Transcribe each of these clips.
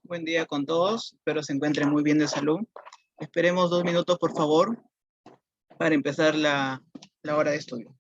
Buen día con todos. Espero se encuentren muy bien de salud. Esperemos 2 minutos, por favor, para empezar la hora de estudio.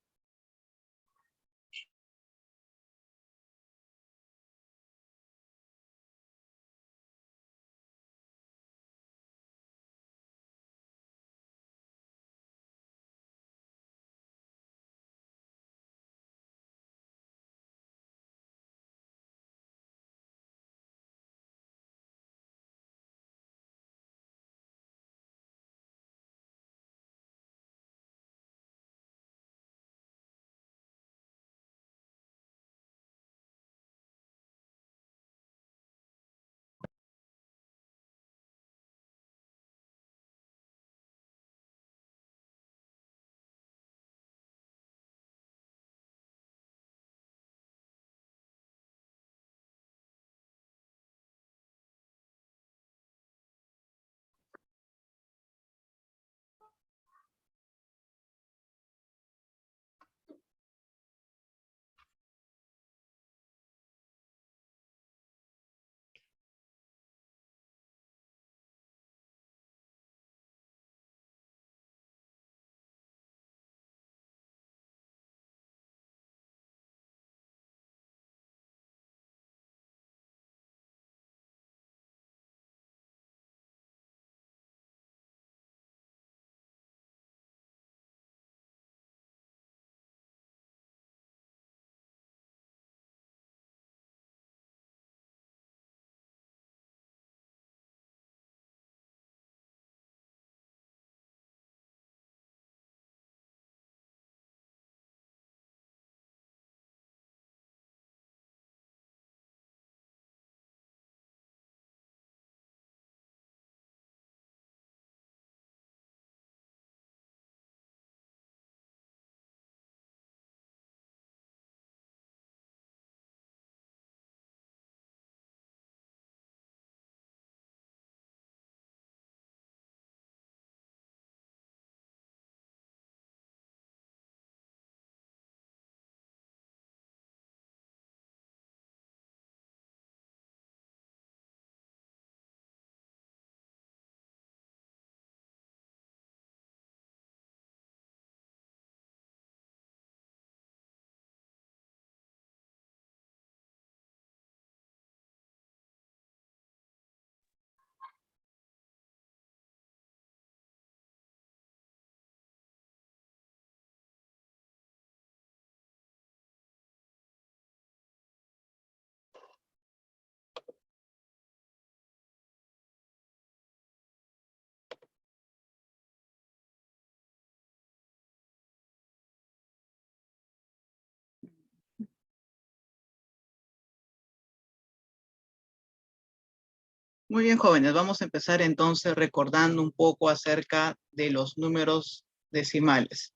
Muy bien, jóvenes, vamos a empezar entonces recordando un poco acerca de los números decimales.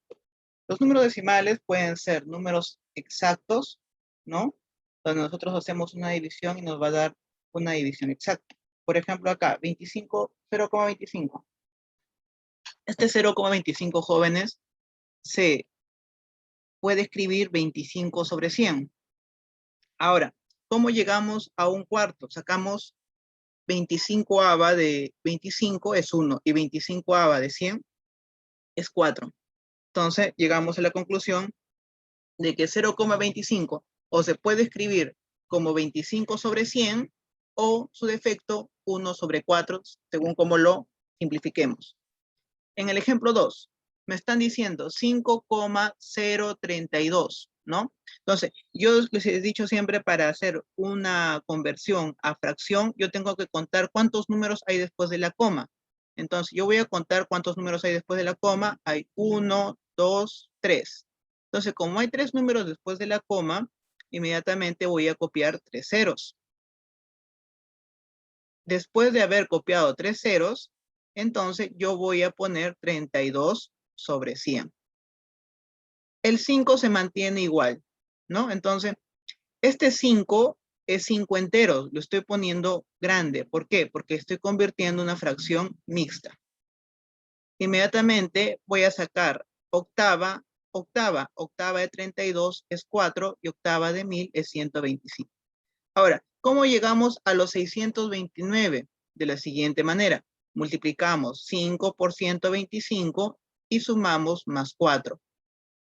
Los números decimales pueden ser números exactos, ¿no? Donde nosotros hacemos una división y nos va a dar una división exacta. Por ejemplo, acá, 25, 0,25. Este 0,25, jóvenes, se puede escribir 25 sobre 100. Ahora, ¿cómo llegamos a un cuarto? Sacamos 25ava de 25 es 1 y 25ava de 100 es 4. Entonces, llegamos a la conclusión de que 0,25 o se puede escribir como 25 sobre 100 o su defecto 1 sobre 4, según como lo simplifiquemos. En el ejemplo 2, me están diciendo 5,032, ¿no? Entonces, yo les he dicho siempre para hacer una conversión a fracción, yo tengo que contar cuántos números hay después de la coma. Entonces, yo voy a contar cuántos números hay después de la coma. Hay 1, 2, 3. Entonces, como hay 3 números después de la coma, inmediatamente voy a copiar 3 ceros. Después de haber copiado 3 ceros, entonces yo voy a poner 32 sobre 100. El 5 se mantiene igual, ¿no? Entonces, este 5 es 5 enteros, lo estoy poniendo grande. ¿Por qué? Porque estoy convirtiendo una fracción mixta. Inmediatamente voy a sacar octava de 32 es 4 y octava de 1000 es 125. Ahora, ¿Cómo llegamos a los 629? De la siguiente manera. Multiplicamos 5 por 125 y sumamos más 4.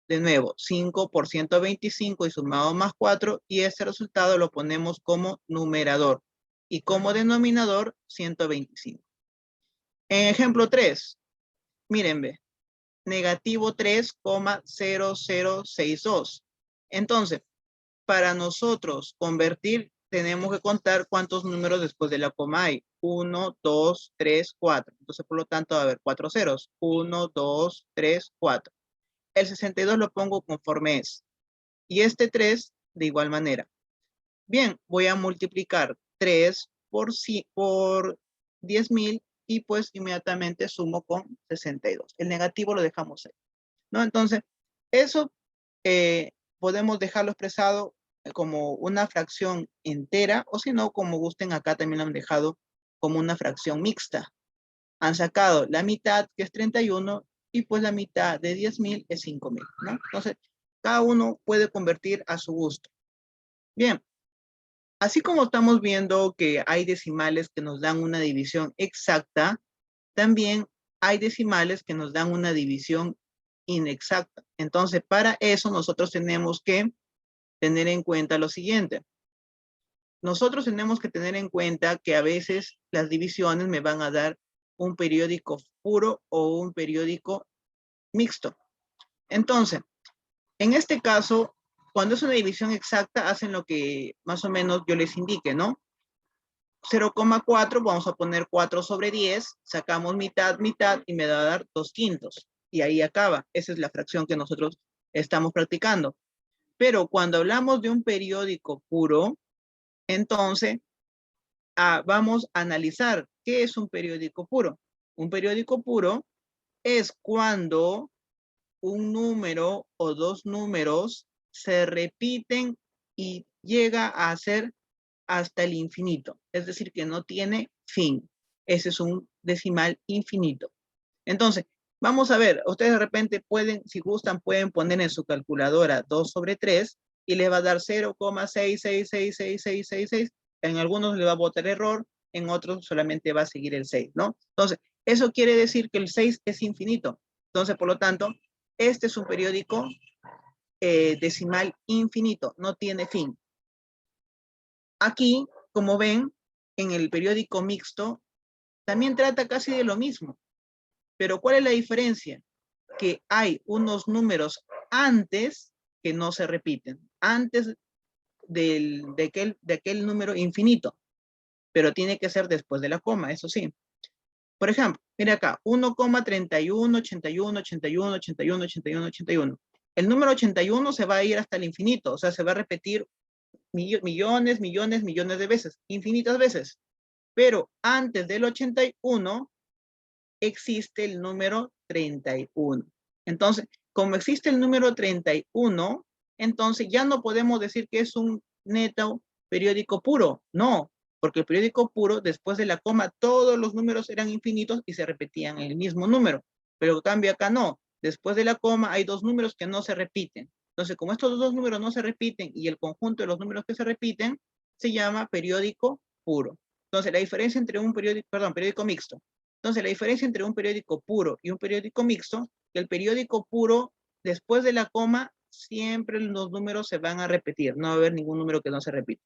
De nuevo, 5 por 125 y sumado más 4, y este resultado lo ponemos como numerador. Y como denominador, 125. En ejemplo 3, miren, ve, negativo 3,0062. Entonces, para nosotros convertir, tenemos que contar cuántos números después de la coma hay. 1, 2, 3, 4. Entonces, por lo tanto, va a haber 4 ceros. 1, 2, 3, 4. El 62 lo pongo conforme es. Y este 3 de igual manera. Bien, voy a multiplicar 3 por 10.000 y pues inmediatamente sumo con 62. El negativo lo dejamos ahí, ¿no? Entonces, eso podemos dejarlo expresado como una fracción entera, o si no, como gusten, acá también lo han dejado como una fracción mixta. Han sacado la mitad, que es 31, y pues la mitad de 10.000 es 5.000, ¿no? Entonces, cada uno puede convertir a su gusto. Bien, así como estamos viendo que hay decimales que nos dan una división exacta, también hay decimales que nos dan una división inexacta. Entonces, para eso nosotros tenemos que tener en cuenta lo siguiente. Nosotros tenemos que tener en cuenta que a veces las divisiones me van a dar un periódico puro o un periódico mixto. Entonces, en este caso, cuando es una división exacta, hacen lo que más o menos yo les indique, ¿no? 0,4, vamos a poner 4 sobre 10, sacamos mitad, mitad, y me va a dar 2/5. Y ahí acaba. Esa es la fracción que nosotros estamos practicando. Pero cuando hablamos de un periódico puro, entonces vamos a analizar qué es un periódico puro. Un periódico puro es cuando un número o dos números se repiten y llega a ser hasta el infinito. Es decir, que no tiene fin. Ese es un decimal infinito. Entonces, vamos a ver, ustedes de repente pueden, si gustan, pueden poner en su calculadora 2 sobre 3 y les va a dar 0,6666666. En algunos le va a botar error, en otros solamente va a seguir el 6, ¿no? Entonces, eso quiere decir que el 6 es infinito. Entonces, por lo tanto, este es un periódico decimal infinito, no tiene fin. Aquí, como ven, en el periódico mixto, también trata casi de lo mismo. Pero ¿cuál es la diferencia? Que hay unos números antes que no se repiten, antes de aquel número infinito, pero tiene que ser después de la coma, eso sí. Por ejemplo, mira acá, 1,31, 81, 81, 81, 81, 81. El número 81 se va a ir hasta el infinito, o sea, se va a repetir millones, millones, millones de veces, infinitas veces. Pero antes del 81 existe el número 31. Entonces, como existe el número 31, entonces ya no podemos decir que es un neto periódico puro. No, porque el periódico puro, después de la coma, todos los números eran infinitos y se repetían el mismo número. Pero en cambio acá no. Después de la coma hay dos números que no se repiten. Entonces, como estos dos números no se repiten y el conjunto de los números que se repiten se llama periódico puro. Entonces, la diferencia entre un periódico mixto. Entonces, la diferencia entre un periódico puro y un periódico mixto, que el periódico puro, después de la coma, siempre los números se van a repetir. No va a haber ningún número que no se repita.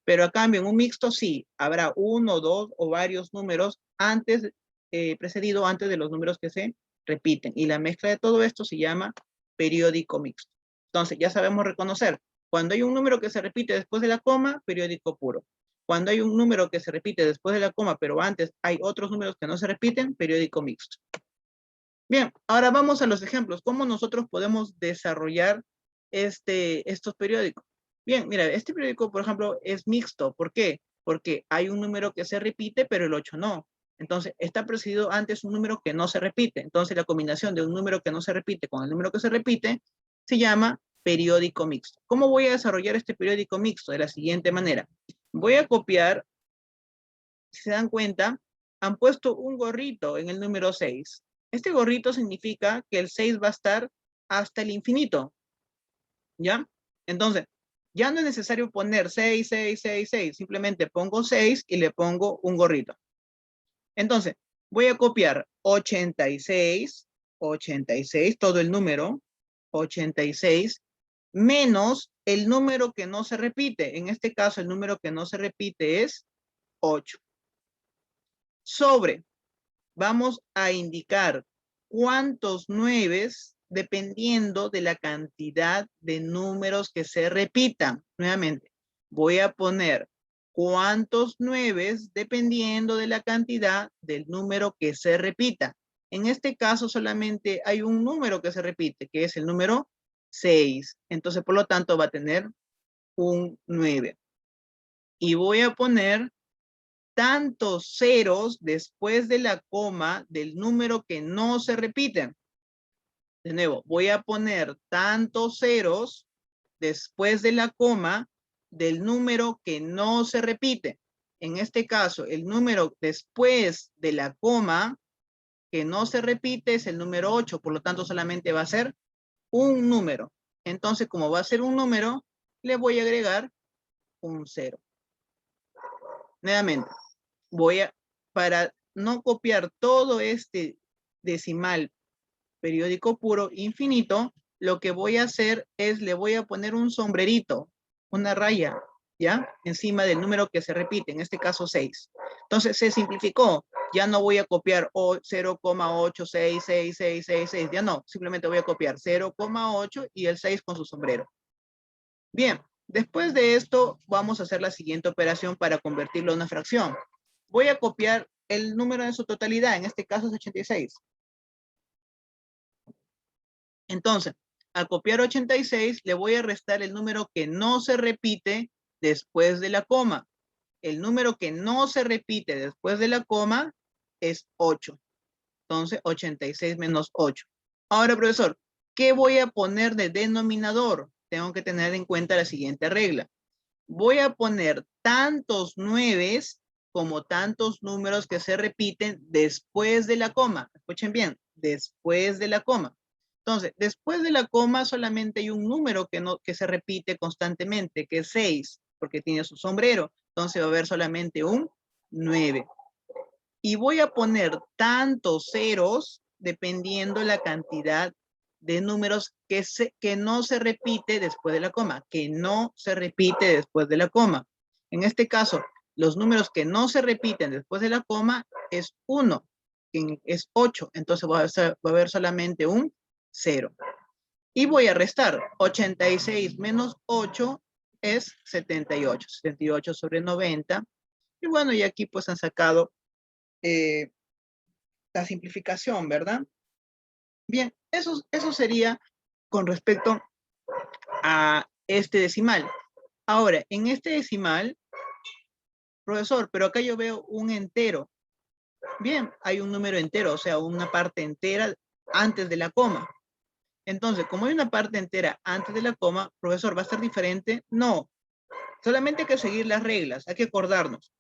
Pero a cambio, en un mixto sí, habrá uno, dos o varios números antes, precedido antes de los números que se repiten. Y la mezcla de todo esto se llama periódico mixto. Entonces, ya sabemos reconocer. Cuando hay un número que se repite después de la coma, periódico puro. Cuando hay un número que se repite después de la coma, pero antes hay otros números que no se repiten, periódico mixto. Bien, ahora vamos a los ejemplos. ¿Cómo nosotros podemos desarrollar estos periódicos? Bien, mira, este periódico, por ejemplo, es mixto. ¿Por qué? Porque hay un número que se repite, pero el 8 no. Entonces, está precedido antes un número que no se repite. Entonces, la combinación de un número que no se repite con el número que se repite se llama periódico mixto. ¿Cómo voy a desarrollar este periódico mixto? De la siguiente manera. Voy a copiar, si se dan cuenta, han puesto un gorrito en el número 6. Este gorrito significa que el 6 va a estar hasta el infinito. ¿Ya? Entonces, Ya no es necesario poner 6, 6, 6, 6. Simplemente pongo 6 y le pongo un gorrito. Entonces, voy a copiar 86, 86, todo el número, 86, menos el número que no se repite. En este caso, el número que no se repite es 8. Sobre, vamos a indicar cuántos 9 dependiendo de la cantidad de números que se repitan. Nuevamente, voy a poner cuántos 9 dependiendo de la cantidad del número que se repita. En este caso solamente hay un número que se repite, que es el número 6. Entonces, por lo tanto, va a tener un 9. Y voy a poner tantos ceros después de la coma del número que no se repiten. De nuevo, voy a poner tantos ceros después de la coma del número que no se repite. En este caso, el número después de la coma que no se repite es el número 8, por lo tanto solamente va a ser un número. Entonces, como va a ser un número, le voy a agregar un 0. Nuevamente, para no copiar todo este decimal periódico puro infinito, lo que voy a hacer es le voy a poner un sombrerito, una raya, ¿ya? Encima del número que se repite, en este caso 6. Entonces se simplificó. Ya no voy a copiar 0,866666, ya no, simplemente voy a copiar 0,8 y el 6 con su sombrero. Bien, después de esto vamos a hacer la siguiente operación para convertirlo en una fracción. Voy a copiar el número en su totalidad, en este caso es 86. Entonces, al copiar 86, le voy a restar el número que no se repite después de la coma. El número que no se repite después de la coma es 8. Entonces, 86 menos 8. Ahora, profesor, ¿qué voy a poner de denominador? Tengo que tener en cuenta la siguiente regla. Voy a poner tantos 9 como tantos números que se repiten después de la coma. Escuchen bien, después de la coma. Entonces, después de la coma solamente hay un número que se repite constantemente, que es 6, porque tiene su sombrero. Entonces va a haber solamente un 9. Y voy a poner tantos ceros dependiendo la cantidad de números que no se repite después de la coma, que no se repite después de la coma. En este caso, los números que no se repiten después de la coma es 1, que es 8. Entonces va a haber solamente un 0. Y voy a restar. 86 menos 8 es 78. 78 sobre 90. Y bueno, y aquí pues han sacado la simplificación, ¿verdad? Bien, eso sería con respecto a este decimal. Ahora, en este decimal, profesor, pero acá yo veo un entero. Bien, hay un número entero, o sea, una parte entera antes de la coma. Entonces, como hay una parte entera antes de la coma, profesor, ¿va a ser diferente? No, solamente hay que seguir las reglas, hay que acordarnos.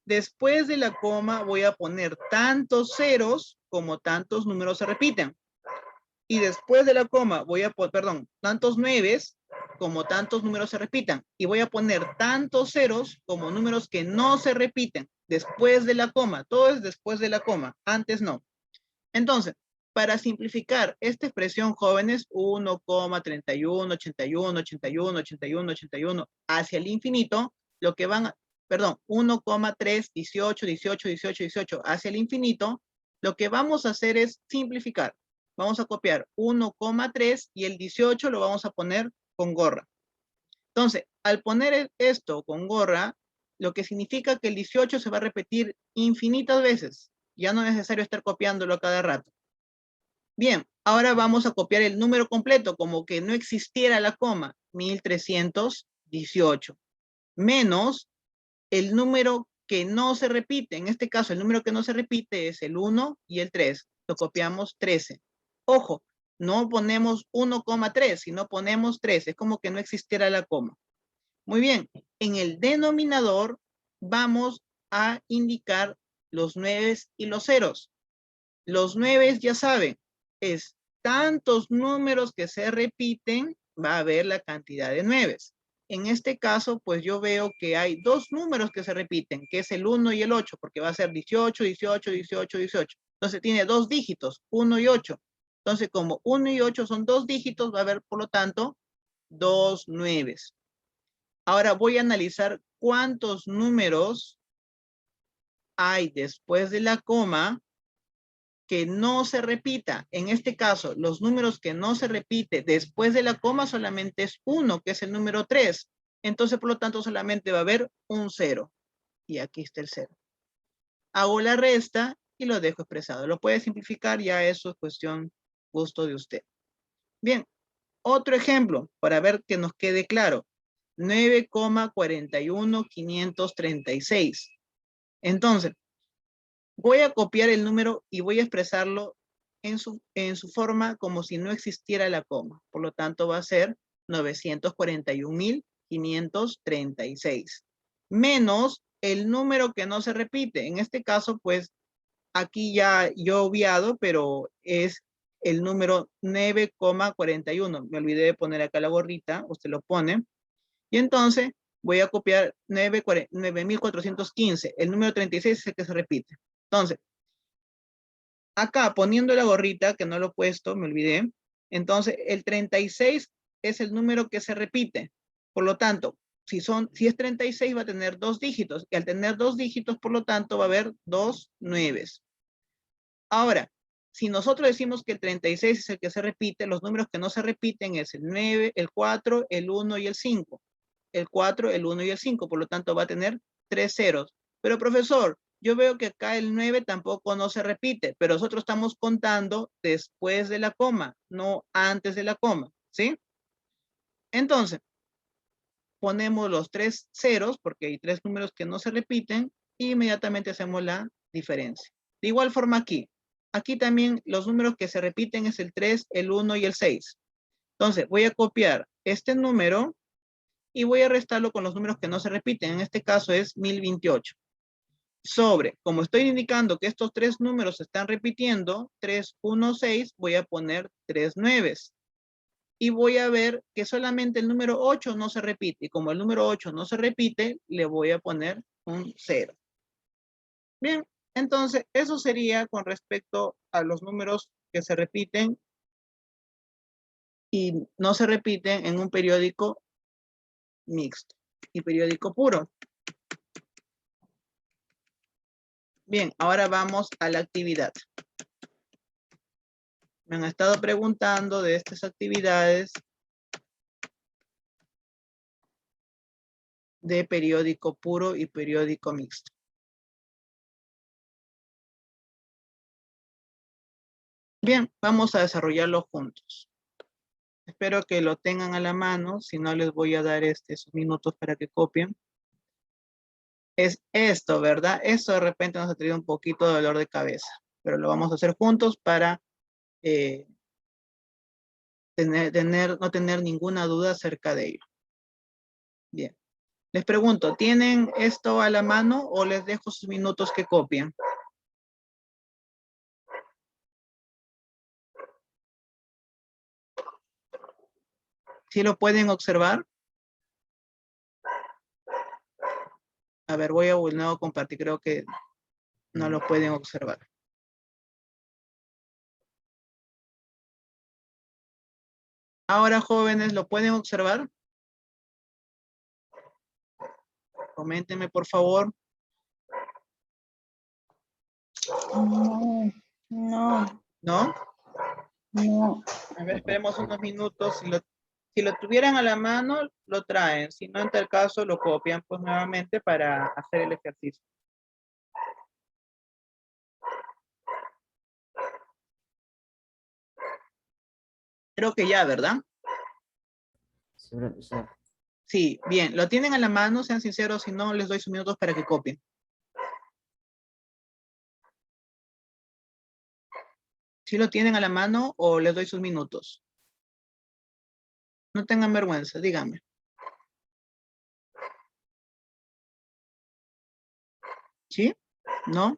Después de la coma voy a poner tantos ceros como tantos números se repiten. Y después de la coma voy a poner, perdón, tantos 9 como tantos números se repitan. Y voy a poner tantos ceros como números que no se repiten después de la coma. Todo es después de la coma, antes no. Entonces, para simplificar esta expresión, jóvenes, 1,31, 81, 81, 81, 81 hacia el infinito, lo que van, perdón, 1,3, 18, 18, 18, 18 hacia el infinito, lo que vamos a hacer es simplificar. Vamos a copiar 1,3 y el 18 lo vamos a poner con gorra. Entonces, al poner esto con gorra, lo que significa que el 18 se va a repetir infinitas veces. Ya no es necesario estar copiándolo a cada rato. Bien, ahora vamos a copiar el número completo, como que no existiera la coma, 1318, menos el número que no se repite. En este caso, el número que no se repite es el 1 y el 3. Lo copiamos 13. Ojo, no ponemos 1,3, sino ponemos 13. Es como que no existiera la coma. Muy bien, en el denominador vamos a indicar los 9 y los ceros. Los 9 ya saben, es tantos números que se repiten, va a haber la cantidad de 9. en este caso, pues yo veo que hay dos números que se repiten, que es el 1 y el 8, porque va a ser 18, 18, 18, 18. Entonces tiene dos dígitos, 1 y 8. Entonces, como 1 y 8 son dos dígitos, va a haber, por lo tanto, dos nueves. Ahora voy a analizar cuántos números hay después de la coma que no se repita. En este caso, los números que no se repite después de la coma solamente es uno, que es el número 3. Entonces, por lo tanto, solamente va a haber un 0. Y aquí está el 0. Hago la resta y lo dejo expresado. Lo puede simplificar, ya eso es cuestión gusto de usted. Bien, otro ejemplo para ver que nos quede claro. 9,41536. Entonces, voy a copiar el número y voy a expresarlo en su forma como si no existiera la coma. Por lo tanto, va a ser 941,536. Menos el número que no se repite. En este caso, pues, aquí ya yo he obviado, pero es el número 9,41. Me olvidé de poner acá la gorrita, usted lo pone. Y entonces voy a copiar 9,415. El número 36 es el que se repite. Entonces, acá poniendo la gorrita, que no lo he puesto, me olvidé. Entonces, el 36 es el número que se repite. Por lo tanto, si es 36 va a tener dos dígitos. Y al tener dos dígitos, por lo tanto, va a haber dos nueves. Ahora, si nosotros decimos que el 36 es el que se repite, los números que no se repiten es el 9, el 4, el 1 y el 5. El 4, el 1 y el 5, por lo tanto va a tener tres ceros. Pero profesor, yo veo que acá el 9 tampoco no se repite, pero nosotros estamos contando después de la coma, no antes de la coma, ¿sí? Entonces, ponemos los tres ceros, porque hay tres números que no se repiten, y inmediatamente hacemos la diferencia. De igual forma aquí. Aquí también los números que se repiten es el 3, el 1 y el 6. Entonces, voy a copiar este número y voy a restarlo con los números que no se repiten. En este caso es 1028. Sobre, como estoy indicando que estos tres números se están repitiendo, 3, 1, 6, voy a poner tres nueves. Y voy a ver que solamente el número 8 no se repite. Y como el número 8 no se repite, le voy a poner un 0. Bien, entonces eso sería con respecto a los números que se repiten y no se repiten en un periódico mixto y periódico puro. Bien, ahora vamos a la actividad. Me han estado preguntando de estas actividades de periódico puro y periódico mixto. Bien, vamos a desarrollarlo juntos. Espero que lo tengan a la mano, si no les voy a dar sus minutos para que copien. Es esto, ¿verdad? Esto de repente nos ha traído un poquito de dolor de cabeza, pero lo vamos a hacer juntos para no tener ninguna duda acerca de ello. Bien. Les pregunto, ¿tienen esto a la mano o les dejo sus minutos que copien? ¿Sí lo pueden observar? A ver, voy a volver a compartir, creo que no lo pueden observar. Ahora, jóvenes, ¿lo pueden observar? Coméntenme, por favor. No, no, ¿No? no. A ver, esperemos unos minutos. Si lo tuvieran a la mano, lo traen. Si no, en tal caso, lo copian pues nuevamente para hacer el ejercicio. Creo que ya, ¿verdad? Sí, profesor. Sí, bien. ¿Lo tienen a la mano? Sean sinceros, si no, les doy sus minutos para que copien. ¿Sí lo tienen a la mano o les doy sus minutos? No tengan vergüenza, díganme. ¿Sí? ¿No?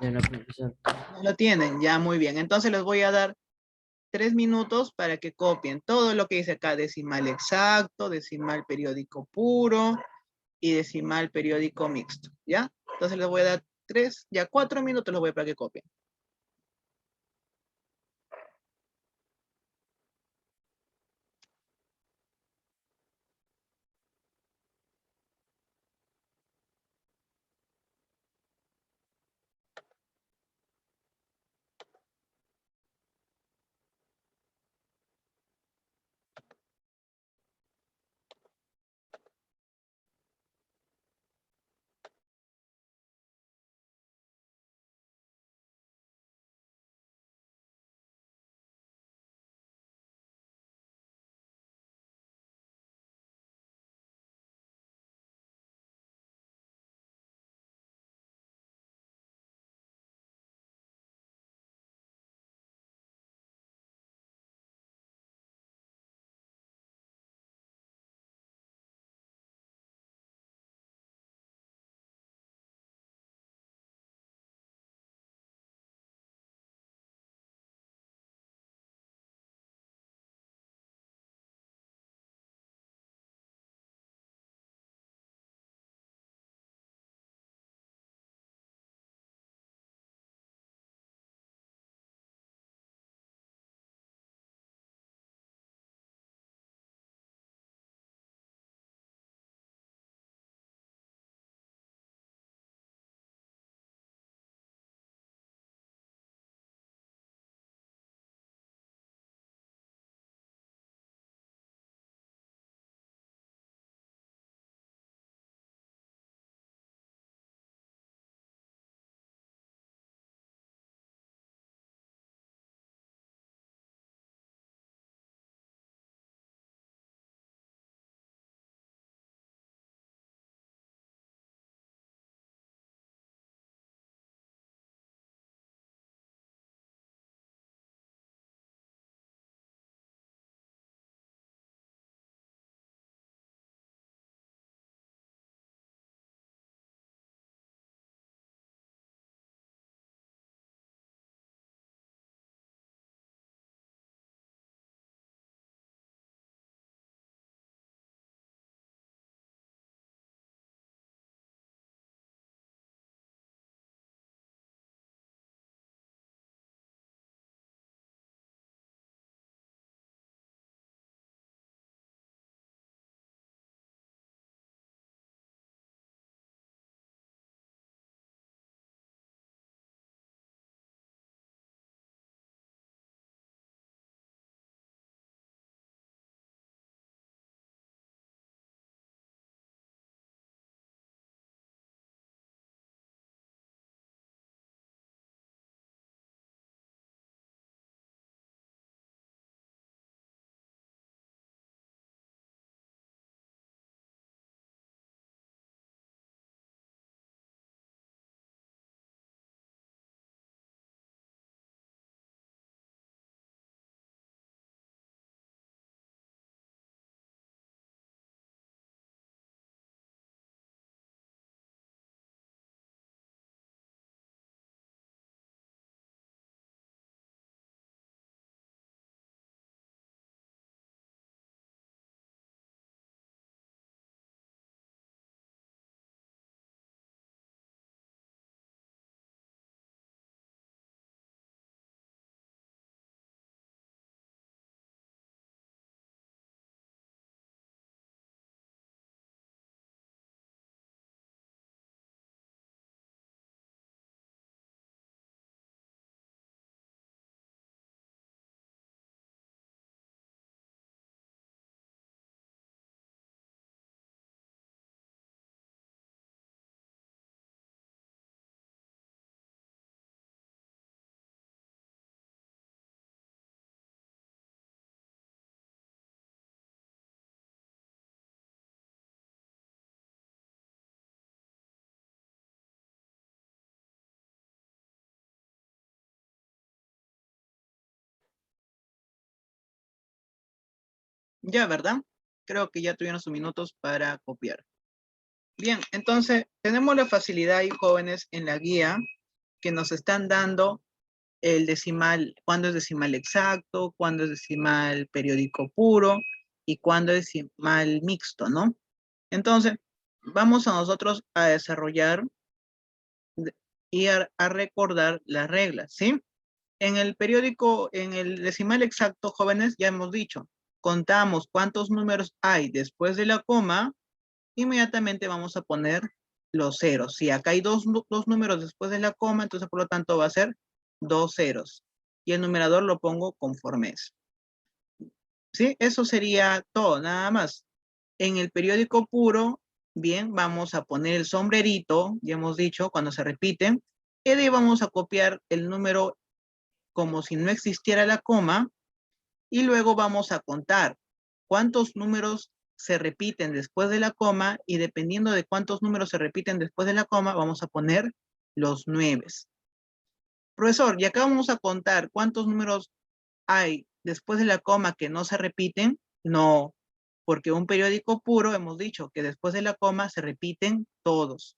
Ya no, profesor. No lo tienen, ya muy bien. Entonces les voy a dar 3 minutos para que copien todo lo que dice acá, decimal exacto, decimal periódico puro y decimal periódico mixto, ¿ya? Entonces les voy a dar 4 minutos los voy a para que copien. Ya, ¿verdad? Creo que ya tuvieron sus minutos para copiar. Bien, entonces tenemos la facilidad ahí, jóvenes, en la guía que nos están dando el decimal, cuándo es decimal exacto, cuándo es decimal periódico puro y cuándo es decimal mixto, ¿no? Entonces, vamos a nosotros a desarrollar y a recordar las reglas, ¿sí? En el periódico, en el decimal exacto, jóvenes, ya hemos dicho, contamos cuántos números hay después de la coma, inmediatamente vamos a poner los ceros. Si acá hay dos números después de la coma, entonces por lo tanto va a ser 2 ceros. Y el numerador lo pongo conforme es. ¿Sí? Eso sería todo, nada más. En el periódico puro, bien, vamos a poner el sombrerito, ya hemos dicho, cuando se repiten, y de ahí vamos a copiar el número como si no existiera la coma, y luego vamos a contar cuántos números se repiten después de la coma, y dependiendo de cuántos números se repiten después de la coma, vamos a poner los 9. Profesor, y acá vamos a contar cuántos números hay después de la coma que no se repiten. No, porque un periódico puro hemos dicho que después de la coma se repiten todos.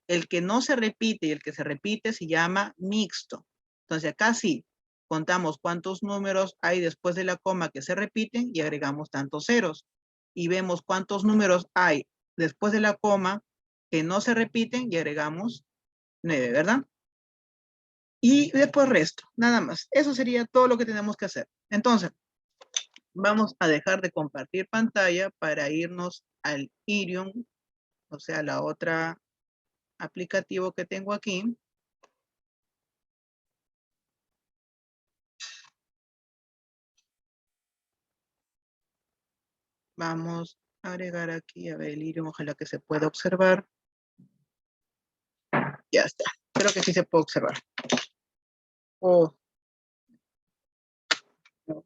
El que no se repite y el que se repite se llama mixto. Entonces acá sí, contamos cuántos números hay después de la coma que se repiten y agregamos tantos ceros. Y vemos cuántos números hay después de la coma que no se repiten y agregamos 9, ¿verdad? Y después resto, nada más. Eso sería todo lo que tenemos que hacer. Entonces, vamos a dejar de compartir pantalla para irnos al Irium, o sea, la otra aplicativo que tengo aquí. Vamos a agregar aquí, a ver, el Irium, ojalá que se pueda observar. Ya está, creo que sí se puede observar. Oh. No.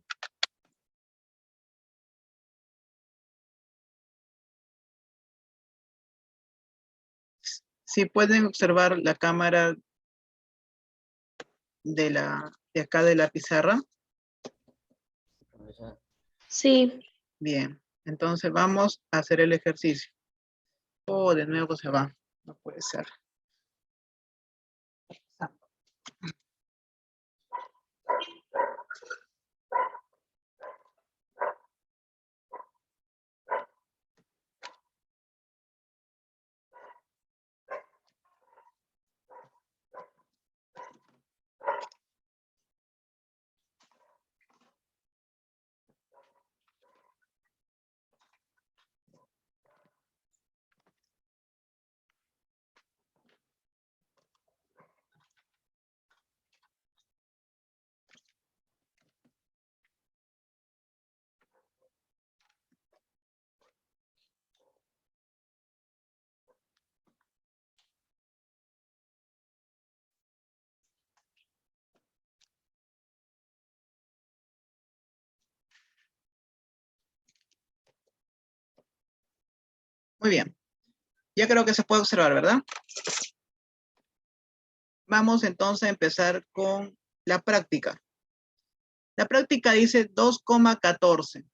Si pueden observar la cámara de acá de la pizarra. Profesor. Sí. Bien, entonces vamos a hacer el ejercicio. Oh, de nuevo se va, no puede ser. Muy bien. Ya creo que se puede observar, ¿verdad? Vamos entonces a empezar con la práctica. La práctica dice 2,14.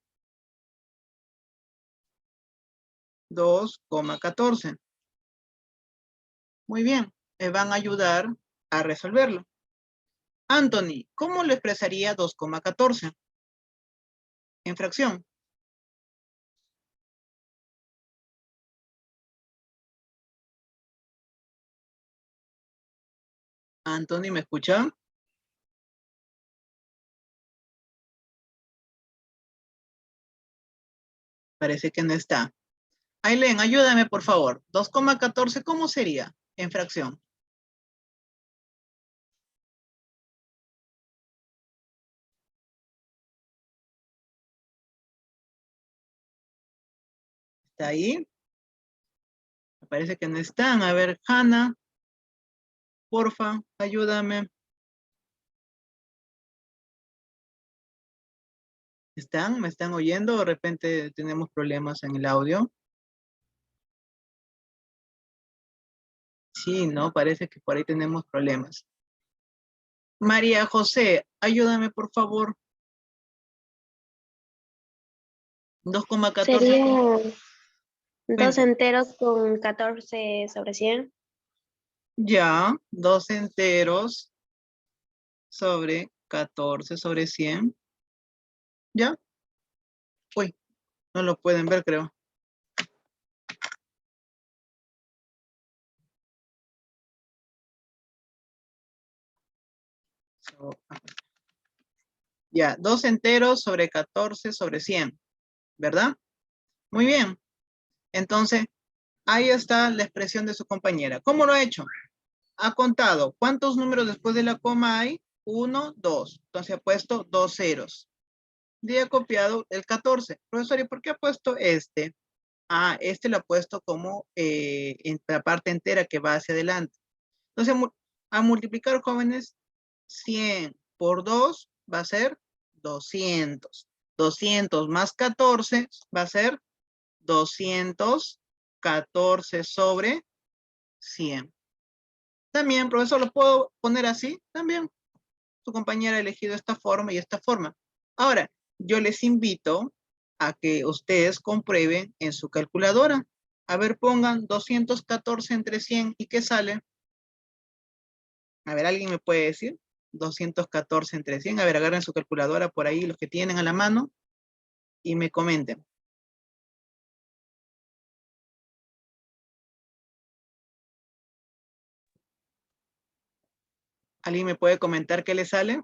2,14. Muy bien, me van a ayudar a resolverlo. Anthony, ¿cómo le expresaría 2,14? En fracción. Anthony, ¿me escucha? Parece que no está. Aileen, ayúdame, por favor. 2,14, ¿cómo sería en fracción? ¿Está ahí? Me parece que no están. A ver, Hannah, porfa, ayúdame. ¿Están? ¿Me están oyendo? De repente tenemos problemas en el audio. Sí, ¿no? Parece que por ahí tenemos problemas. María José, ayúdame, por favor. 2,14. Sería 2 Cuéntame. enteros con 14 sobre 100. Ya, 2 enteros sobre 14 sobre 100. ¿Ya? Uy, no lo pueden ver, creo. Ya, 2 enteros sobre 14 sobre 100, ¿verdad? Muy bien. Entonces, ahí está la expresión de su compañera. ¿Cómo lo ha hecho? Ha contado. ¿Cuántos números después de la coma hay? 1, 2. Entonces ha puesto 2 ceros. Y ha copiado el 14. Profesor, ¿y por qué ha puesto este? Ah, este lo ha puesto como en la parte entera que va hacia adelante. Entonces, a multiplicar, jóvenes, 100 por 2 va a ser 200. 200 más 14 va a ser 214 sobre 100. También, profesor, ¿lo puedo poner así? También. Su compañera ha elegido esta forma y esta forma. Ahora, yo les invito a que ustedes comprueben en su calculadora. A ver, pongan 214 entre 100 y ¿qué sale? A ver, ¿alguien me puede decir? 214 entre 100. A ver, agarren su calculadora por ahí, los que tienen a la mano, y me comenten. ¿Alguien me puede comentar qué le sale?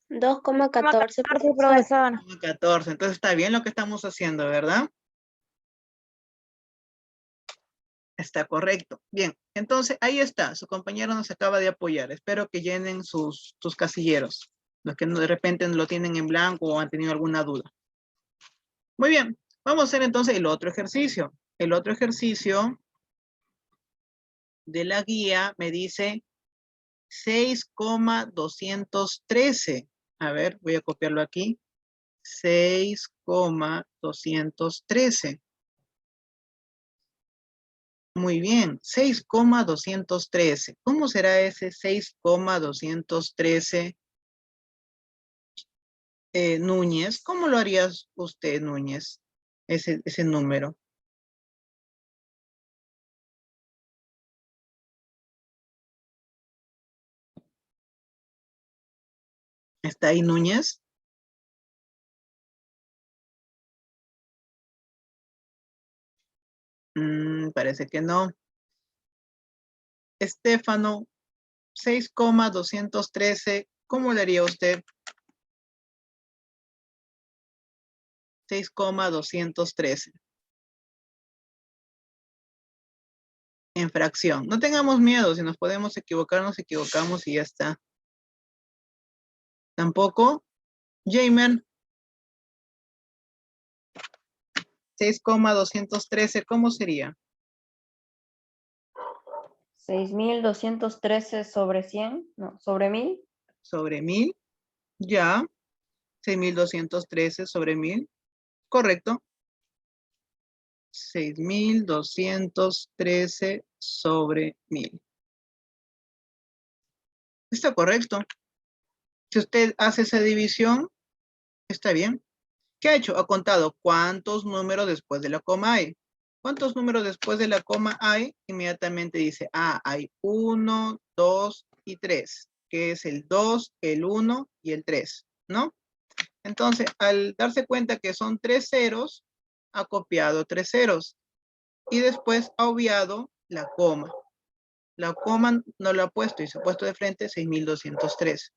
2,14, profesor. 14. Entonces está bien lo que estamos haciendo, ¿verdad? Está correcto. Bien, entonces ahí está. Su compañero nos acaba de apoyar. Espero que llenen sus casilleros. Los que de repente lo tienen en blanco o han tenido alguna duda. Muy bien. Vamos a hacer entonces el otro ejercicio. El otro ejercicio de la guía me dice 6,213. A ver, voy a copiarlo aquí. 6,213. Muy bien, 6,213. ¿Cómo será ese 6,213, Núñez? ¿Cómo lo harías usted, Núñez? Ese número. ¿Está ahí Núñez? Parece que no. Estefano, 6,213. ¿Cómo le haría usted? 6,213. En fracción. No tengamos miedo, si nos podemos equivocar, nos equivocamos y ya está. ¿Tampoco? Jamer, 6,213, ¿cómo sería? 6.213 sobre 100, no, sobre 1000. Sobre 1000, ya. 6,213 sobre 1000, correcto. 6,213 sobre 1000. Está correcto. Si usted hace esa división, está bien. ¿Qué ha hecho? Ha contado cuántos números después de la coma hay. ¿Cuántos números después de la coma hay? Inmediatamente dice, hay 1, 2 y 3, que es el 2, el 1 y el 3, ¿no? Entonces, al darse cuenta que son 3 ceros, ha copiado 3 ceros y después ha obviado la coma. La coma no lo ha puesto y se ha puesto de frente 6,203.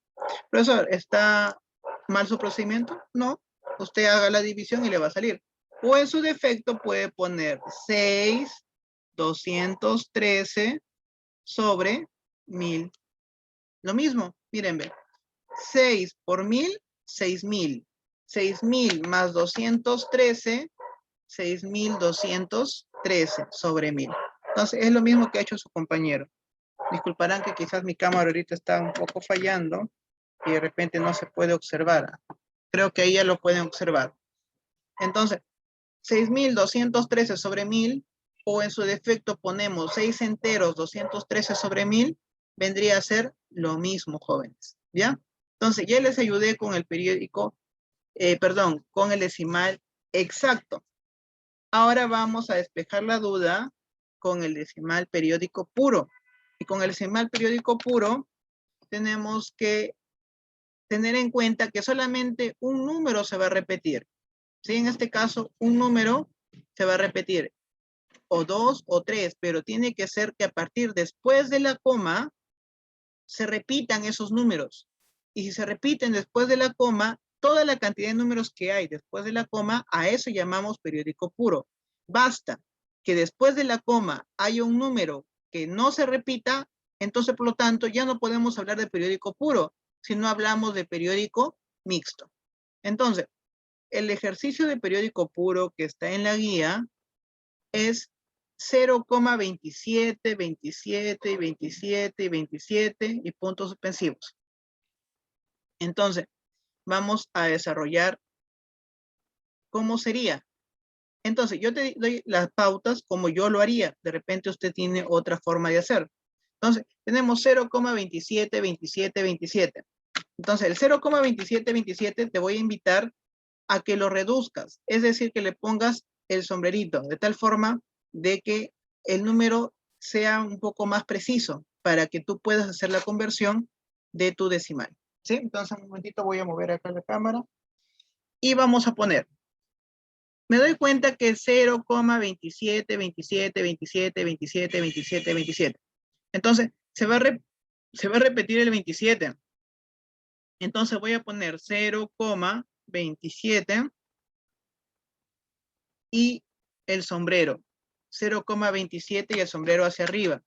Profesor, ¿está mal su procedimiento? No. Usted haga la división y le va a salir. O en su defecto puede poner 6,213 sobre 1000. Lo mismo, miren, ve. 6 por 1000, 6,000. 6,000 más 213, 6,213 sobre 1000. Entonces, es lo mismo que ha hecho su compañero. Disculparán que quizás mi cámara ahorita está un poco fallando y de repente no se puede observar. Creo que ahí ya lo pueden observar. Entonces, 6,213 sobre 1000, o en su defecto ponemos 6 enteros 213 sobre 1000, vendría a ser lo mismo, jóvenes. ¿Ya? Entonces, ya les ayudé con el periódico, con el decimal exacto. Ahora vamos a despejar la duda con el decimal periódico puro. Y con el decimal periódico puro, tenemos que tener en cuenta que solamente un número se va a repetir. ¿Sí? En este caso, un número se va a repetir, o 2 o 3, pero tiene que ser que a partir después de la coma se repitan esos números. Y si se repiten después de la coma, toda la cantidad de números que hay después de la coma, a eso llamamos periódico puro. Basta que después de la coma haya un número que no se repita, entonces por lo tanto ya no podemos hablar de periódico puro, sino hablamos de periódico mixto. Entonces, el ejercicio de periódico puro que está en la guía es 0,27, 27 y 27 y 27 y puntos suspensivos. Entonces, vamos a desarrollar cómo sería. Entonces, yo te doy las pautas como yo lo haría. De repente usted tiene otra forma de hacer. Entonces, tenemos 0,27, 27, 27. Entonces, el 0,27, 27 te voy a invitar a que lo reduzcas. Es decir, que le pongas el sombrerito, de tal forma de que el número sea un poco más preciso para que tú puedas hacer la conversión de tu decimal. ¿Sí? Entonces, un momentito voy a mover acá la cámara y vamos a poner. Me doy cuenta que 0,27, 27, 27, 27, 27, 27. Entonces, se va a repetir el 27. Entonces, voy a poner 0,27 y el sombrero. 0,27 y el sombrero hacia arriba.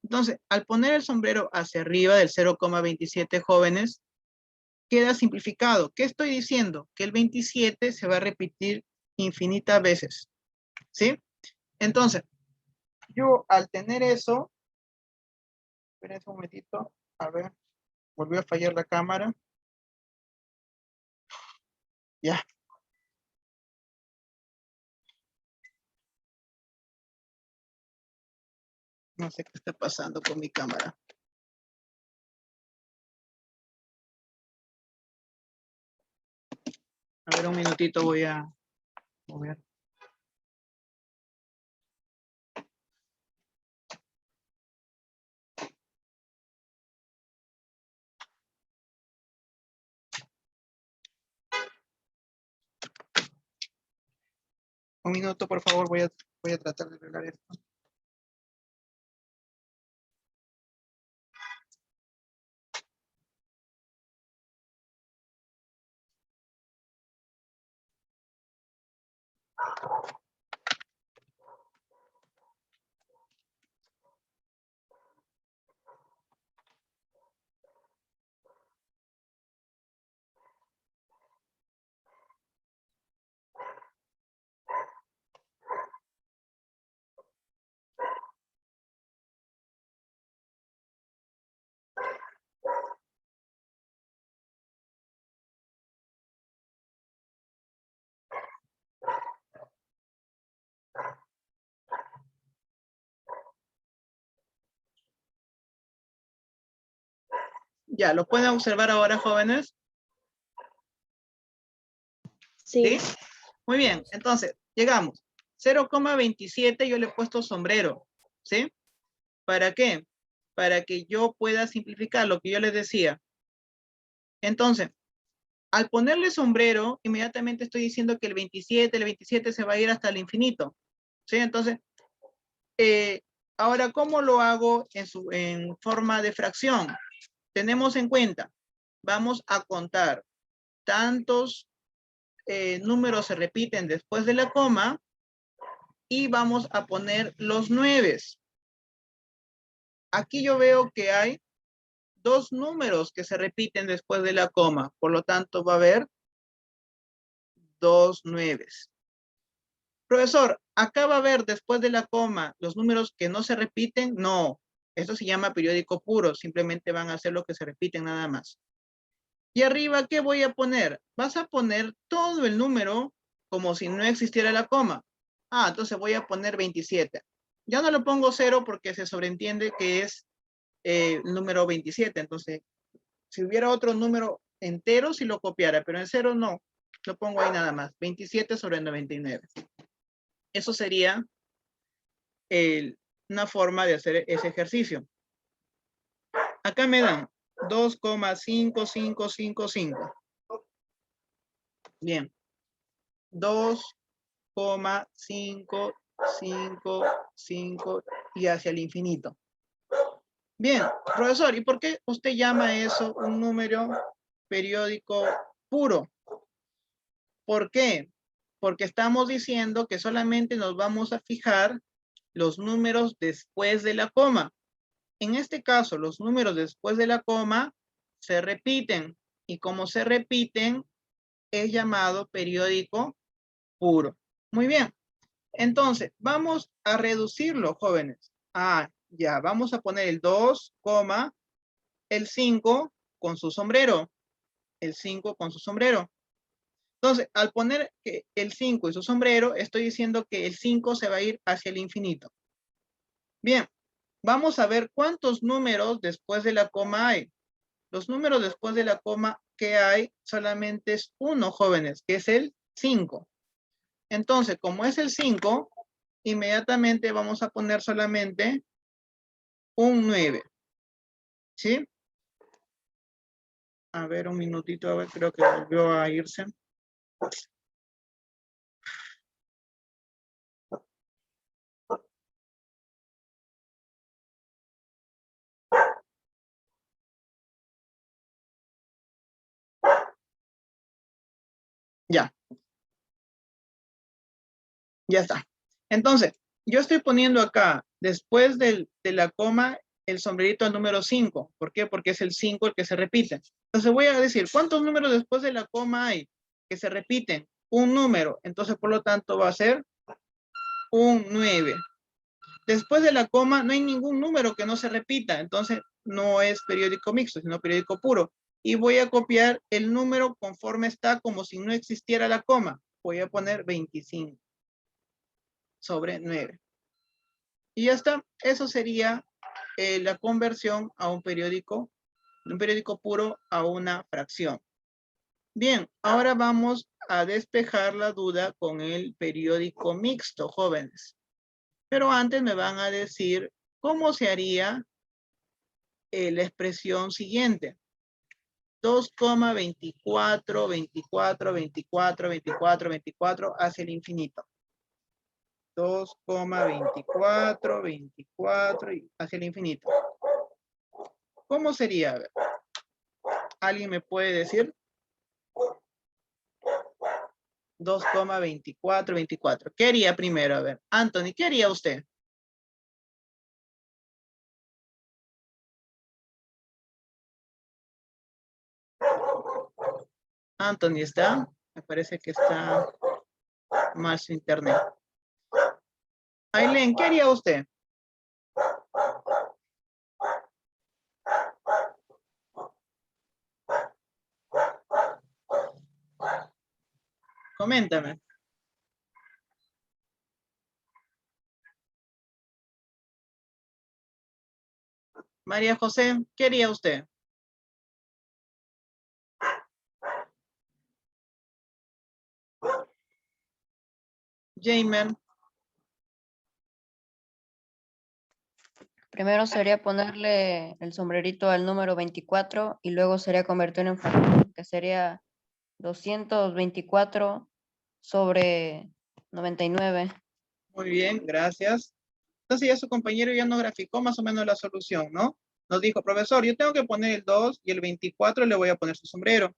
Entonces, al poner el sombrero hacia arriba del 0,27, jóvenes, queda simplificado. ¿Qué estoy diciendo? Que el 27 se va a repetir infinitas veces. ¿Sí? Entonces, yo al tener eso, esperen un momentito, a ver, volvió a fallar la cámara. Ya. No sé qué está pasando con mi cámara. A ver, un minutito voy a mover. Un minuto, por favor, voy a tratar de arreglar esto. Ya, ¿lo pueden observar ahora, jóvenes? Sí. ¿Sí? Muy bien, entonces, llegamos. 0,27 yo le he puesto sombrero, ¿sí? ¿Para qué? Para que yo pueda simplificar lo que yo les decía. Entonces, al ponerle sombrero, inmediatamente estoy diciendo que el 27 se va a ir hasta el infinito, ¿sí? Entonces, ahora, ¿cómo lo hago en forma de fracción? Tenemos en cuenta, vamos a contar tantos números se repiten después de la coma y vamos a poner los 9. Aquí yo veo que hay 2 números que se repiten después de la coma, por lo tanto va a haber 2 9. Profesor, acá va a haber después de la coma los números que no se repiten. No, esto se llama periódico puro, simplemente van a ser los que se repiten nada más. Y arriba, ¿qué voy a poner? Vas a poner todo el número como si no existiera la coma. Ah, entonces voy a poner 27. Ya no lo pongo 0 porque se sobreentiende que es el número 27. Entonces, si hubiera otro número entero, sí lo copiara, pero en 0 no. Lo pongo ahí nada más. 27 sobre 99. Eso sería una forma de hacer ese ejercicio. Acá me dan 2,5555. Bien. 2,555 y hacia el infinito. Bien, profesor, ¿y por qué usted llama eso un número periódico puro? ¿Por qué? Porque estamos diciendo que solamente nos vamos a fijar los números después de la coma. En este caso, los números después de la coma se repiten. Y como se repiten, es llamado periódico puro. Muy bien. Entonces, vamos a reducirlo, jóvenes. Ya, vamos a poner el 2, el 5 con su sombrero. El 5 con su sombrero. Entonces, al poner el 5 y su sombrero, estoy diciendo que el 5 se va a ir hacia el infinito. Bien, vamos a ver cuántos números después de la coma hay. Los números después de la coma que hay solamente es uno, jóvenes, que es el 5. Entonces, como es el 5, inmediatamente vamos a poner solamente un 9. ¿Sí? A ver, un minutito, a ver, creo que volvió a irse. Ya. Ya está. Entonces, yo estoy poniendo acá, después de la coma, el sombrerito al número 5. ¿Por qué? Porque es el 5 el que se repite. Entonces voy a decir, ¿cuántos números después de la coma hay que se repiten? Un número. Entonces, por lo tanto, va a ser un 9. Después de la coma, no hay ningún número que no se repita. Entonces, no es periódico mixto, sino periódico puro. Y voy a copiar el número conforme está, como si no existiera la coma. Voy a poner 25 sobre 9. Y ya está. Eso sería la conversión a un periódico puro a una fracción. Bien, ahora vamos a despejar la duda con el periódico mixto, jóvenes. Pero antes me van a decir cómo se haría la expresión siguiente. 2,24, 24, 24, 24, 24 hacia el infinito. 2,24, 24 y hacia el infinito. ¿Cómo sería? A ver. ¿Alguien me puede decir? 2,24, 24. ¿Qué haría primero? A ver, Anthony, ¿qué haría usted? Anthony, ¿está? Me parece que está mal su internet. Aileen, ¿qué haría usted? Coméntame. María José, ¿qué haría usted? Jamer. Primero sería ponerle el sombrerito al número 24 y luego sería convertirlo en fracción, que sería 224 sobre 99. Muy bien, gracias. Entonces ya su compañero ya nos graficó más o menos la solución, ¿no? Nos dijo, profesor, yo tengo que poner el 2 y el 24 le voy a poner su sombrero.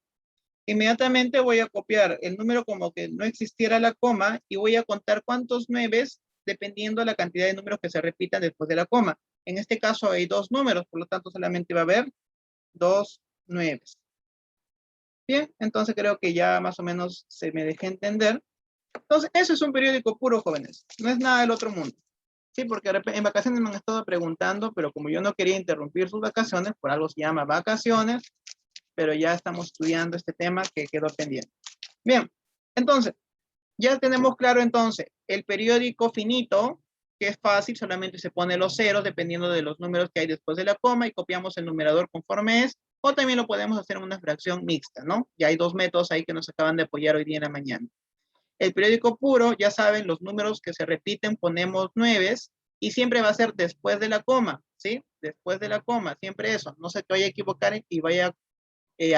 Inmediatamente voy a copiar el número como que no existiera la coma y voy a contar cuántos 9 dependiendo de la cantidad de números que se repitan después de la coma. En este caso hay 2 números, por lo tanto solamente va a haber 2 9. Bien, entonces creo que ya más o menos se me deja entender. Entonces, eso es un periódico puro, jóvenes. No es nada del otro mundo. Sí, porque en vacaciones me han estado preguntando, pero como yo no quería interrumpir sus vacaciones, por algo se llama vacaciones, pero ya estamos estudiando este tema que quedó pendiente. Bien, entonces, ya tenemos claro entonces el periódico finito, que es fácil, solamente se pone los ceros dependiendo de los números que hay después de la coma y copiamos el numerador conforme es, o también lo podemos hacer en una fracción mixta, ¿no? Ya hay dos métodos ahí que nos acaban de apoyar hoy día en la mañana. El periódico puro, ya saben, los números que se repiten ponemos 9 y siempre va a ser después de la coma. ¿sí? Después de la coma, siempre eso. No se te vaya a equivocar y vaya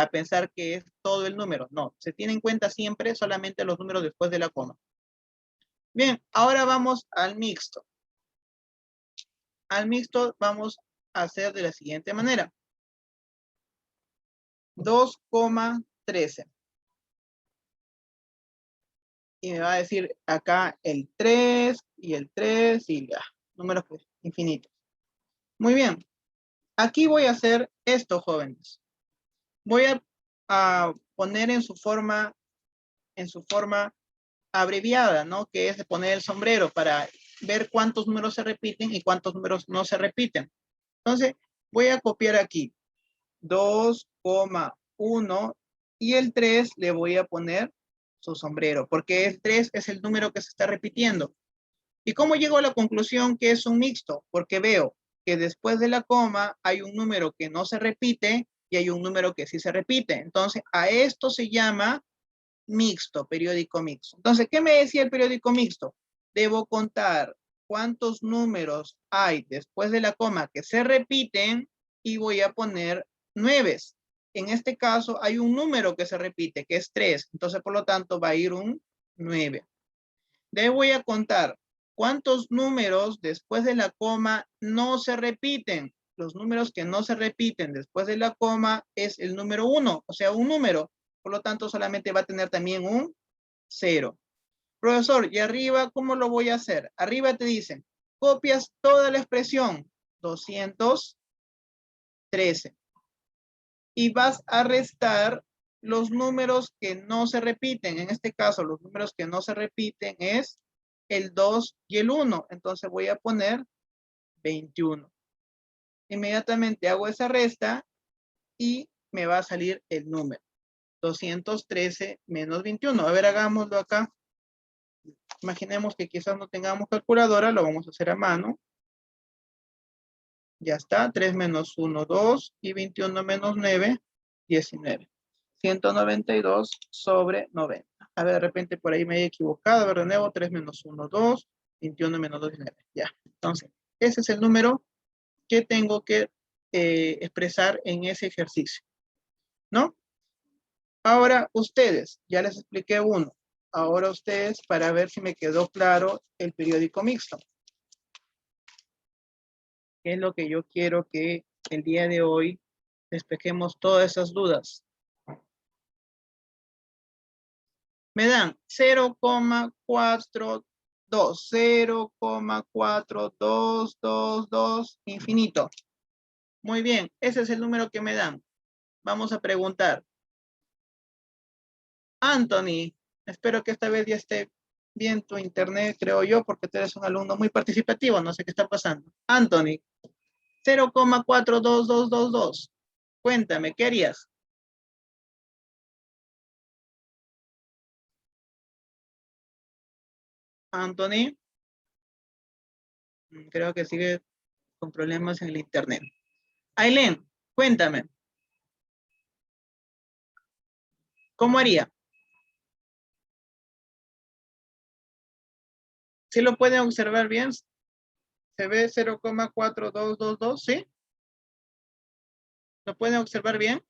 a pensar que es todo el número. No, se tiene en cuenta siempre solamente los números después de la coma. Bien, ahora vamos al mixto. Al mixto vamos a hacer de la siguiente manera. 2,13. Y me va a decir acá el 3 y el 3 y ya, números pues, infinitos. Muy bien. Aquí voy a hacer esto, jóvenes. Voy a poner en su forma abreviada, ¿no? Que es de poner el sombrero para ver cuántos números se repiten y cuántos números no se repiten. Entonces, voy a copiar aquí 2,1 y el 3 le voy a poner su sombrero, porque el 3 es el número que se está repitiendo. ¿Y cómo llego a la conclusión que es un mixto? Porque veo que después de la coma hay un número que no se repite y hay un número que sí se repite. Entonces, a esto se llama mixto, periódico mixto. Entonces, ¿qué me decía el periódico mixto? Debo contar cuántos números hay después de la coma que se repiten y voy a poner 9. En este caso hay un número que se repite, que es 3. Entonces, por lo tanto, va a ir un 9. De ahí voy a contar cuántos números después de la coma no se repiten. Los números que no se repiten después de la coma es el número 1, o sea, un número. Por lo tanto, solamente va a tener también un 0. Profesor, ¿y arriba cómo lo voy a hacer? Arriba te dicen, copias toda la expresión, 213. Y vas a restar los números que no se repiten. En este caso, los números que no se repiten es el 2 y el 1. Entonces voy a poner 21. Inmediatamente hago esa resta y me va a salir el número. 213 menos 21. A ver, hagámoslo acá. Imaginemos que quizás no tengamos calculadora, lo vamos a hacer a mano. Ya está, 3 menos 1, 2, y 21 menos 9, 19. 192 sobre 90. A ver, de repente por ahí me he equivocado. A ver, de nuevo, 3 menos 1, 2, 21 menos 2, 19. Ya, entonces, ese es el número que tengo que expresar en ese ejercicio, ¿no? Ahora ustedes, ya les expliqué uno. Ahora ustedes, para ver si me quedó claro el periódico mixto. ¿Qué es lo que yo quiero que el día de hoy despejemos todas esas dudas? Me dan 0,42, 0,4222 infinito. Muy bien, ese es el número que me dan. Vamos a preguntar. Anthony, espero que esta vez ya esté bien tu internet, creo yo, porque tú eres un alumno muy participativo, no sé qué está pasando. Anthony, 0,42222. Cuéntame, ¿qué harías? Anthony, creo que sigue con problemas en el internet. Aileen, cuéntame. ¿Cómo haría? ¿Sí lo pueden observar bien? ¿Se ve 0,4222? ¿Sí? ¿Lo pueden observar bien?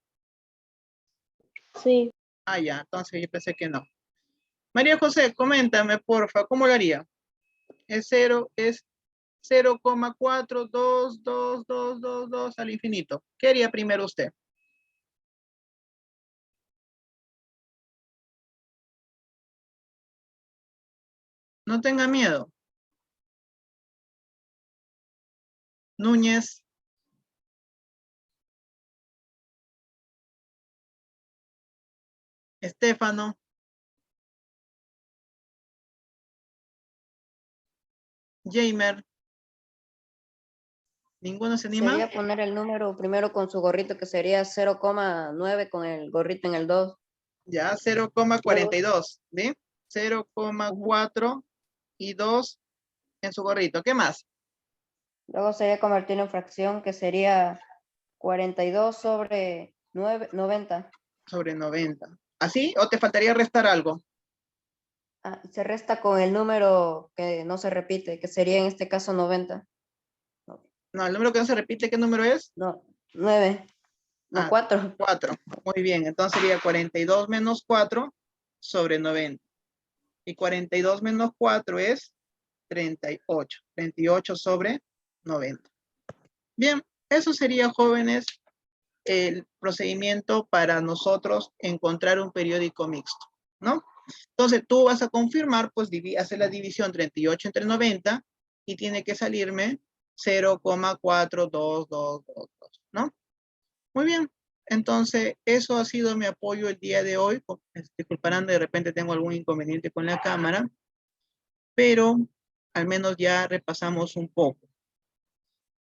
Sí. Ah, ya, entonces yo pensé que no. María José, coméntame, porfa, ¿cómo lo haría? Es 0,42222 al infinito. ¿Qué haría primero usted? No tenga miedo. Núñez. Estefano. Jamer. ¿Ninguno se anima? Sería poner el número primero con su gorrito, que sería 0,9 con el gorrito en el 2. Ya, 0,42. ¿Ve? 0,4 y 2 en su gorrito. ¿Qué más? Luego sería convertirlo en fracción, que sería 42 sobre 90. Sobre 90. ¿Así? ¿O te faltaría restar algo? Ah, se resta con el número que no se repite, que sería en este caso 90. No, el número que no se repite, ¿qué número es? No, 9. No, Ah, 4. 4. Muy bien, entonces sería 42 menos 4 sobre 90. Y 42 menos 4 es 38. 38 sobre 90. Bien, eso sería, jóvenes, el procedimiento para nosotros encontrar un periódico mixto, ¿no? Entonces tú vas a confirmar, pues hacer la división 38 entre 90 y tiene que salirme 0,4222, ¿no? Muy bien. Entonces, eso ha sido mi apoyo el día de hoy. Disculparán, de repente tengo algún inconveniente con la cámara, pero al menos ya repasamos un poco.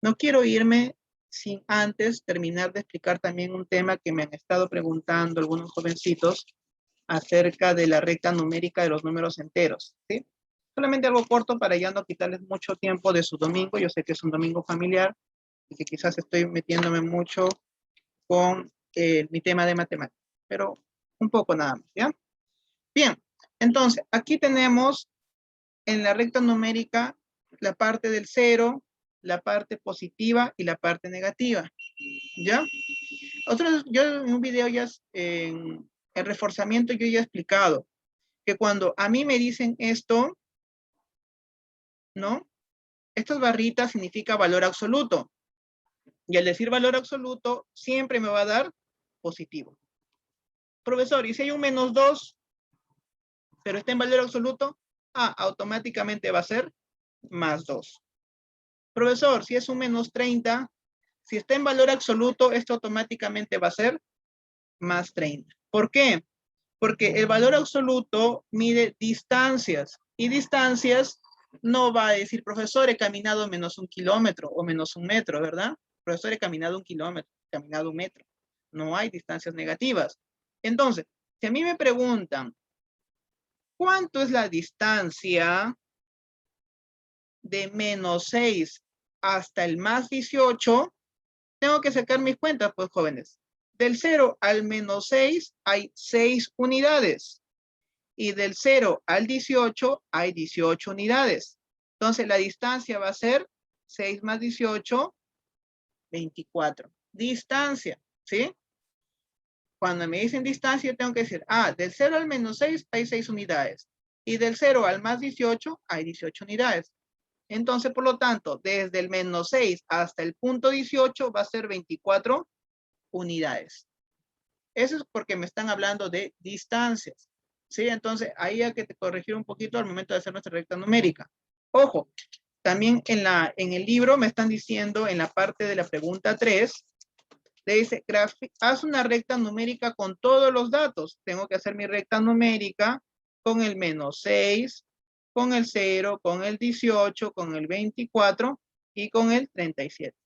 No quiero irme sin antes terminar de explicar también un tema que me han estado preguntando algunos jovencitos acerca de la recta numérica de los números enteros, ¿sí? Solamente algo corto para ya no quitarles mucho tiempo de su domingo. Yo sé que es un domingo familiar y que quizás estoy metiéndome mucho con mi tema de matemáticas, pero un poco nada más, ¿ya? Bien, entonces, aquí tenemos en la recta numérica la parte del 0, la parte positiva y la parte negativa, ¿ya? Yo en un video ya en el reforzamiento yo ya he explicado que cuando a mí me dicen esto, ¿no? Estas barritas significa valor absoluto. Y al decir valor absoluto, siempre me va a dar positivo. Profesor, ¿y si hay un -2, pero está en valor absoluto? Automáticamente va a ser +2. Profesor, si es un -30, si está en valor absoluto, esto automáticamente va a ser +30. ¿Por qué? Porque el valor absoluto mide distancias. Y distancias no va a decir, profesor, he caminado -1 kilómetro o -1 metro, ¿verdad? Profesor, he caminado 1 kilómetro, he caminado 1 metro. No hay distancias negativas. Entonces, si a mí me preguntan, ¿cuánto es la distancia de -6 hasta el +18? Tengo que sacar mis cuentas, pues, jóvenes. Del 0 al -6 hay 6 unidades. Y del 0 al 18 hay 18 unidades. Entonces, la distancia va a ser 6 más 18, 24. Distancia, ¿sí? Cuando me dicen distancia, yo tengo que decir, del 0 al -6 hay 6 unidades. Y del 0 al +18 hay 18 unidades. Entonces, por lo tanto, desde el -6 hasta el punto 18 va a ser 24 unidades. Eso es porque me están hablando de distancias, ¿sí? Entonces, ahí hay que corregir un poquito al momento de hacer nuestra recta numérica. Ojo, también en el libro me están diciendo, en la parte de la pregunta 3, le dice, haz una recta numérica con todos los datos. Tengo que hacer mi recta numérica con el -6, con el 0, con el 18, con el 24 y con el 37.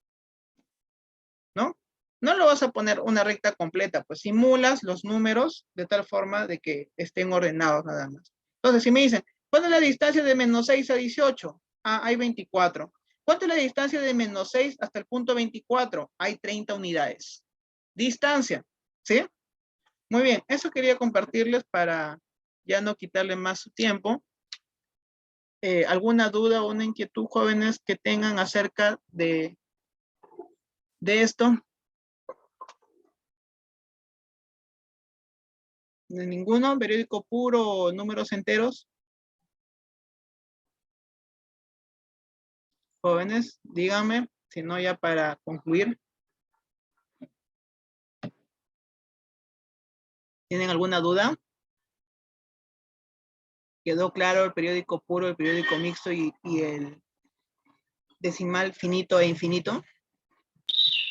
¿No? No lo vas a poner una recta completa, pues simulas los números de tal forma de que estén ordenados nada más. Entonces, si me dicen, ¿cuál es la distancia de -6 a 18? Hay 24. ¿Cuánto es la distancia de -6 hasta el punto 24? Hay 30 unidades. Distancia, ¿sí? Muy bien, eso quería compartirles para ya no quitarle más su tiempo. ¿Alguna duda o una inquietud, jóvenes, que tengan acerca de esto? ¿De ninguno? ¿Periódico puro, números enteros? Jóvenes, díganme, si no ya para concluir. ¿Tienen alguna duda? ¿Quedó claro el periódico puro, el periódico mixto y el decimal finito e infinito?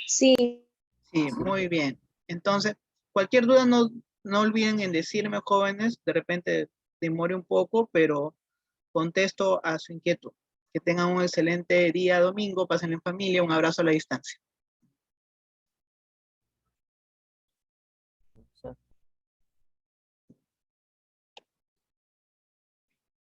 Sí, Sí, muy bien. Entonces, cualquier duda no olviden en decirme, jóvenes, de repente demore un poco, pero contesto a su inquietud. Que tengan un excelente día domingo, pasen en familia, un abrazo a la distancia.